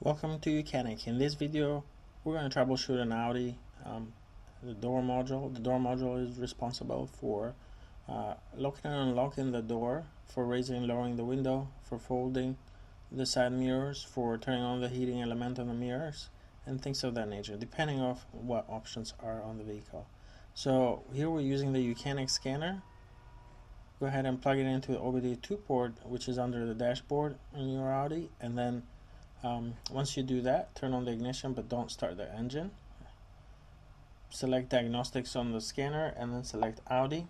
Welcome to YOUCANIC. In this video, we're going to troubleshoot an Audi, the door module. The door module is responsible for locking and unlocking the door, for raising and lowering the window, for folding the side mirrors, for turning on the heating element on the mirrors, and things of that nature, depending on what options are on the vehicle. So here we're using the YOUCANIC scanner. Go ahead and plug it into the OBD2 port, which is under the dashboard on your Audi, and then once you do that, turn on the ignition but don't start the engine. Select diagnostics on the scanner and then select Audi.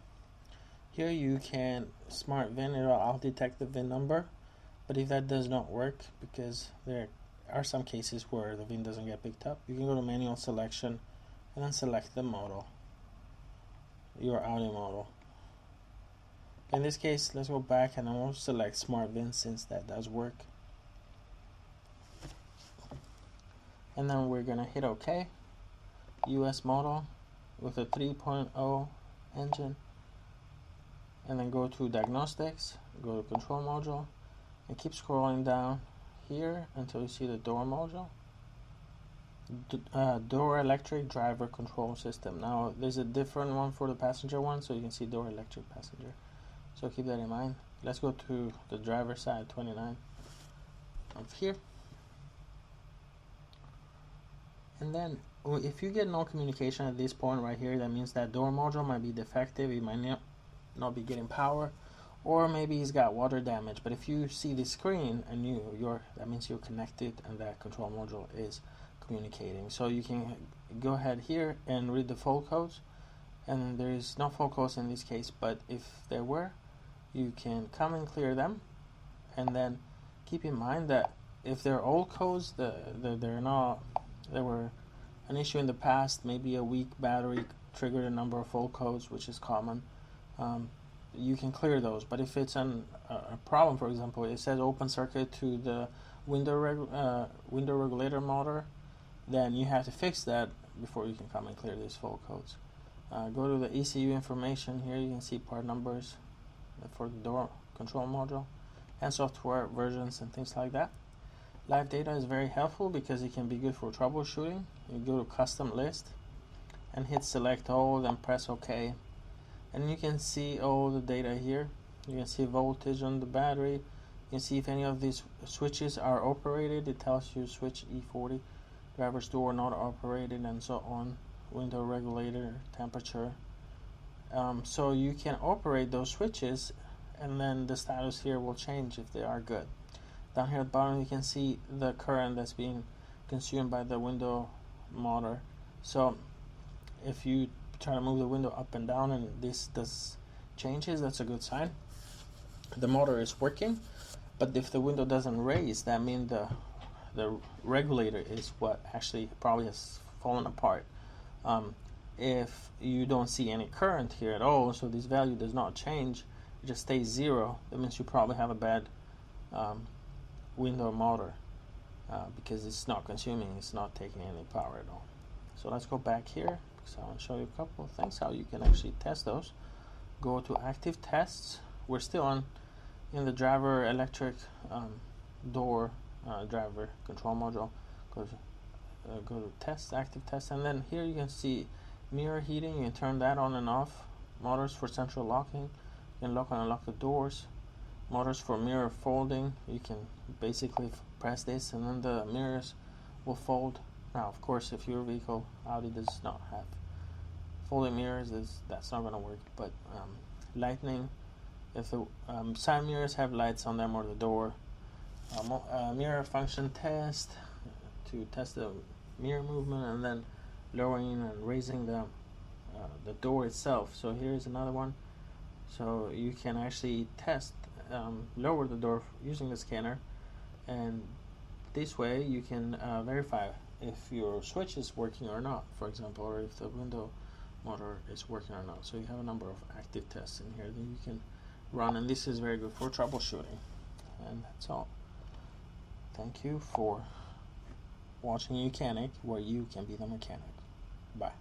Here you can smart VIN, it'll detect the VIN number, but if that does not work, because there are some cases where the VIN doesn't get picked up, you can go to manual selection and then select the model, your Audi model. In this case, let's go back and then we'll select smart VIN since that does work. And then we're gonna hit OK. US model with a 3.0 engine, and then go to diagnostics, go to control module, and keep scrolling down here until you see the door module. Door electric driver control system. Now there's a different one for the passenger one, so you can see door electric passenger, so keep that in mind. Let's go to the driver side, 29 up here. And then if you get no communication at this point right here, that means that door module might be defective, it might not be getting power, or maybe it's got water damage. But if you see the screen and that means you're connected and that control module is communicating. So you can go ahead here and read the fault codes, and there is no fault codes in this case, but if there were, you can come and clear them. And then keep in mind that if they're old codes, there were an issue in the past, maybe a weak battery triggered a number of fault codes, which is common. You can clear those, but if it's a problem, for example, it says open circuit to the window regulator motor, then you have to fix that before you can come and clear these fault codes. Go to the ECU information. Here you can see part numbers for the door control module and software versions and things like that. Live data is very helpful because it can be good for troubleshooting. You go to custom list and hit select all, then press OK, and you can see all the data here. You can see voltage on the battery, you can see if any of these switches are operated. It tells you switch E40, driver's door not operated, and so on, window regulator, temperature. So you can operate those switches, and then the status here will change if they are good. Down here at the bottom you can see the current that's being consumed by the window motor. So if you try to move the window up and down and this does changes, that's a good sign. The motor is working. But if the window doesn't raise, that means the regulator is what actually probably has fallen apart. If you don't see any current here at all, so this value does not change, it just stays 0, that means you probably have a bad window motor, because it's not consuming, it's not taking any power at all. So let's go back here because I want to show you a couple of things how you can actually test those. Go to active tests. We're still in the driver electric door driver control module. Go to test, active test, and then here you can see mirror heating. You can turn that on and off. Motors for central locking, you can lock and unlock the doors. Motors for mirror folding, you can basically press this and then the mirrors will fold. Now of course if your vehicle Audi does not have folding mirrors, that's not going to work. But lighting, if the side mirrors have lights on them or the door. Mirror function test, to test the mirror movement, and then lowering and raising the door itself. So here's another one, so you can actually test lower the door using the scanner, and this way you can verify if your switch is working or not, for example, or if the window motor is working or not. So you have a number of active tests in here that you can run, and this is very good for troubleshooting. And that's all. Thank you for watching YOUCANIC, where you can be the mechanic. Bye.